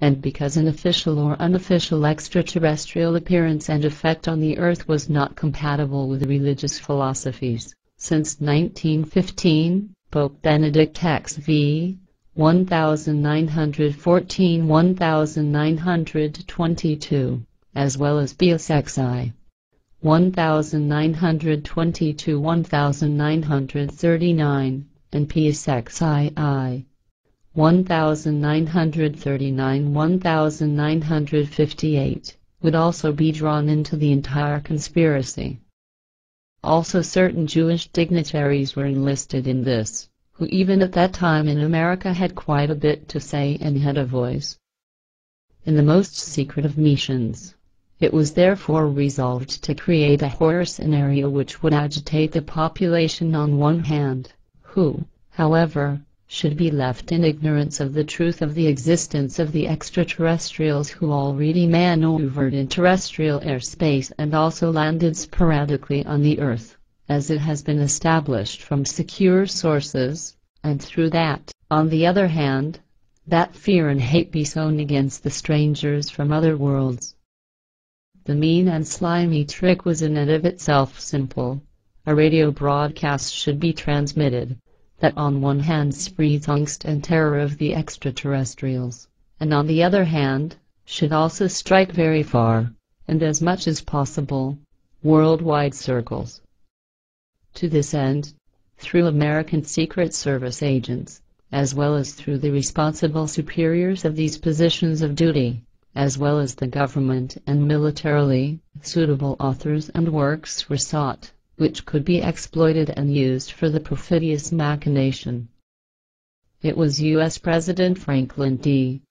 and because an official or unofficial extraterrestrial appearance and effect on the Earth was not compatible with religious philosophies. Since 1915, Pope Benedict XV 1914-1922, as well as Pius XI 1922-1939, and Pius XII 1939-1958, would also be drawn into the entire conspiracy. Also, certain Jewish dignitaries were enlisted in this, who even at that time in America had quite a bit to say and had a voice. In the most secret of missions, it was therefore resolved to create a horror scenario which would agitate the population on one hand, who, however, should be left in ignorance of the truth of the existence of the extraterrestrials who already maneuvered in terrestrial airspace and also landed sporadically on the Earth, as it has been established from secure sources, and through that, on the other hand, that fear and hate be sown against the strangers from other worlds. The mean and slimy trick was in and of itself simple. A radio broadcast should be transmitted that on one hand spreads angst and terror of the extraterrestrials, and on the other hand, should also strike very far, and as much as possible, worldwide circles. To this end, through American Secret Service agents, as well as through the responsible superiors of these positions of duty, as well as the government and militarily suitable authors and works were sought, which could be exploited and used for the perfidious machination. It was U.S. President Franklin D.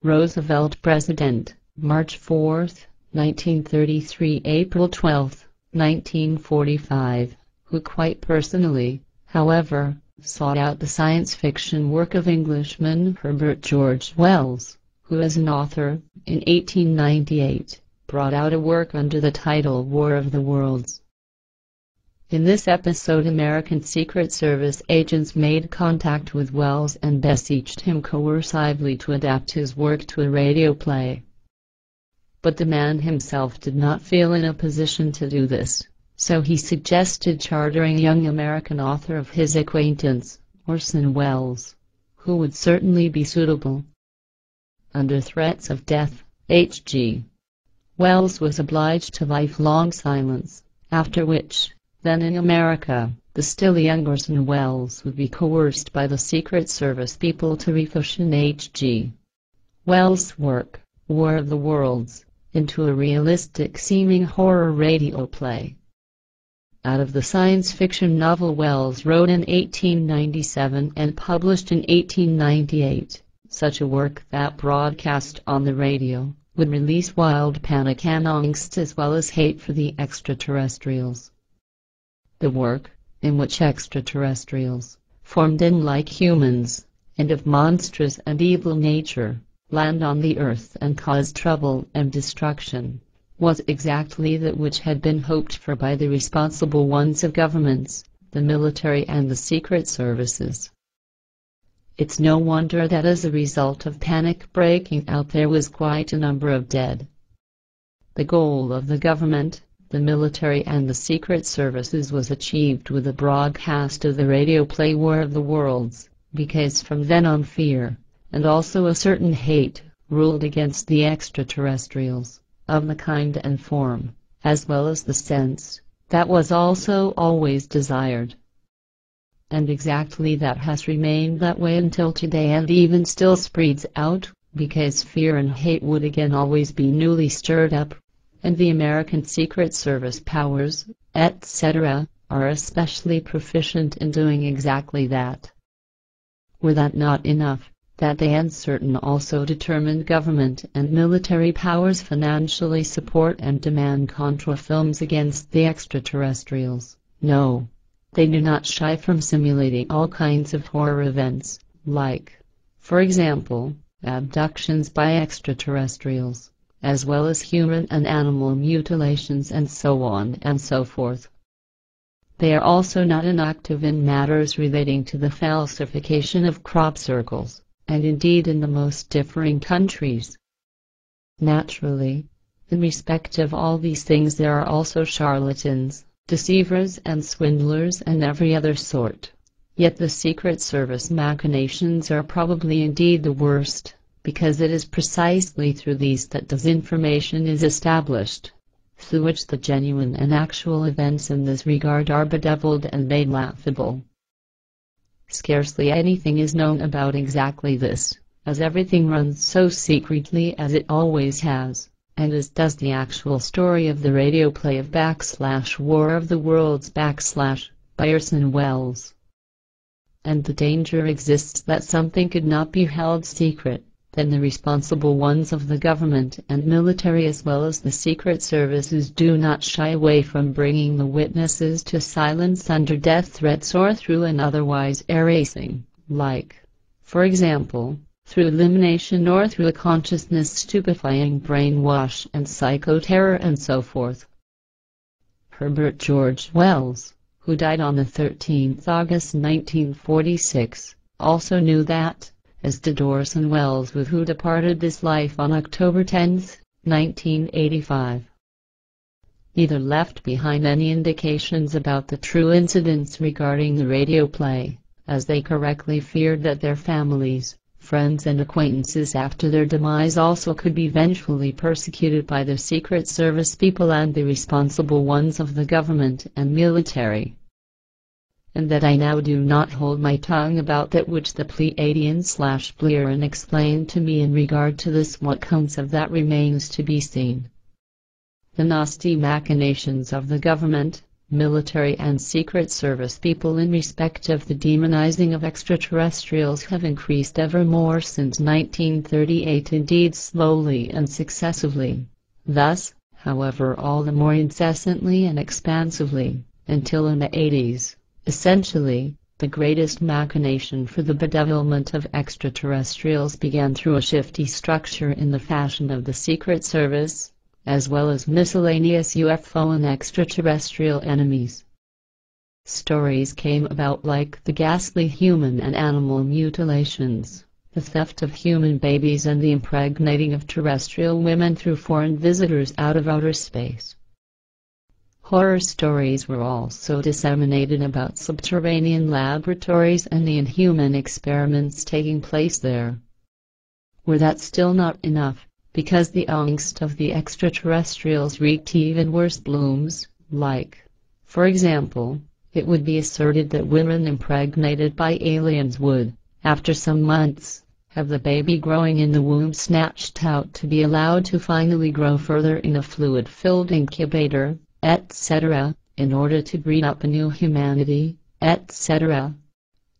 Roosevelt, President, March 4, 1933, April 12, 1945, who quite personally, however, sought out the science fiction work of Englishman Herbert George Wells, who as an author, in 1898, brought out a work under the title War of the Worlds. In this episode, American Secret Service agents made contact with Wells and beseeched him coercively to adapt his work to a radio play. But the man himself did not feel in a position to do this, so he suggested chartering a young American author of his acquaintance, Orson Welles, who would certainly be suitable. Under threats of death, H.G. Wells was obliged to lifelong silence, after which, then in America, the still young Orson Welles would be coerced by the Secret Service people to refashion H.G. Wells' work, War of the Worlds, into a realistic-seeming horror radio play. Out of the science fiction novel Wells wrote in 1897 and published in 1898, such a work that broadcast on the radio would release wild panic and angst as well as hate for the extraterrestrials. The work, in which extraterrestrials, formed in like humans, and of monstrous and evil nature, land on the Earth and cause trouble and destruction, was exactly that which had been hoped for by the responsible ones of governments, the military and the secret services. It's no wonder that as a result of panic breaking out there was quite a number of dead. The goal of the government, the military and the secret services was achieved with a broadcast of the radio play War of the Worlds, because from then on fear, and also a certain hate, ruled against the extraterrestrials, of the kind and form, as well as the sense, that was also always desired. And exactly that has remained that way until today and even still spreads out, because fear and hate would again always be newly stirred up, and the American Secret Service powers, etc., are especially proficient in doing exactly that. Were that not enough, that they and certain also determined government and military powers financially support and demand contra films against the extraterrestrials, no, they do not shy from simulating all kinds of horror events, like, for example, abductions by extraterrestrials, as well as human and animal mutilations and so on and so forth. They are also not inactive in matters relating to the falsification of crop circles, and indeed in the most differing countries. Naturally, in respect of all these things there are also charlatans, deceivers and swindlers and every other sort. Yet the Secret Service machinations are probably indeed the worst, because it is precisely through these that disinformation is established, through which the genuine and actual events in this regard are bedeviled and made laughable. Scarcely anything is known about exactly this, as everything runs so secretly as it always has, and as does the actual story of the radio play of /War of the Worlds by Orson Welles. And the danger exists that something could not be held secret, then the responsible ones of the government and military as well as the secret services do not shy away from bringing the witnesses to silence under death threats or through an otherwise erasing, like, for example, through elimination or through a consciousness stupefying brainwash and psychoterror and so forth. Herbert George Wells, who died on the 13th August 1946, also knew that, as did Orson Welles, who departed this life on October 10, 1985. Neither left behind any indications about the true incidents regarding the radio play, as they correctly feared that their families, friends and acquaintances after their demise also could be vengefully persecuted by the Secret Service people and the responsible ones of the government and military. And that I now do not hold my tongue about that which the Pleiadian/Blairean explained to me in regard to this. What comes of that remains to be seen. The nasty machinations of the government, military and Secret Service people in respect of the demonizing of extraterrestrials have increased ever more since 1938, indeed slowly and successively. Thus, however, all the more incessantly and expansively, until in the 80s. Essentially, the greatest machination for the bedevilment of extraterrestrials began through a shifty structure in the fashion of the Secret Service, as well as miscellaneous UFO and extraterrestrial enemies. Stories came about like the ghastly human and animal mutilations, the theft of human babies and the impregnating of terrestrial women through foreign visitors out of outer space. Horror stories were also disseminated about subterranean laboratories and the inhuman experiments taking place there. Were that still not enough, because the angst of the extraterrestrials wreaked even worse blooms, like, for example, it would be asserted that women impregnated by aliens would, after some months, have the baby growing in the womb snatched out to be allowed to finally grow further in a fluid-filled incubator, etc., in order to breed up a new humanity, etc.,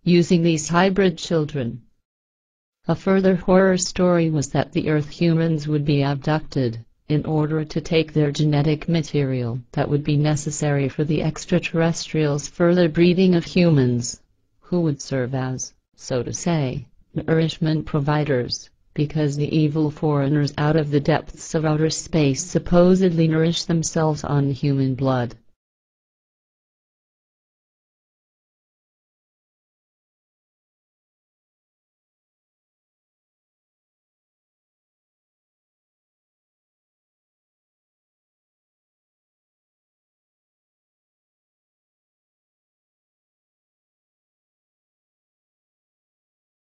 using these hybrid children. A further horror story was that the Earth humans would be abducted, in order to take their genetic material that would be necessary for the extraterrestrials' further breeding of humans, who would serve as, so to say, nourishment providers, because the evil foreigners out of the depths of outer space supposedly nourish themselves on human blood.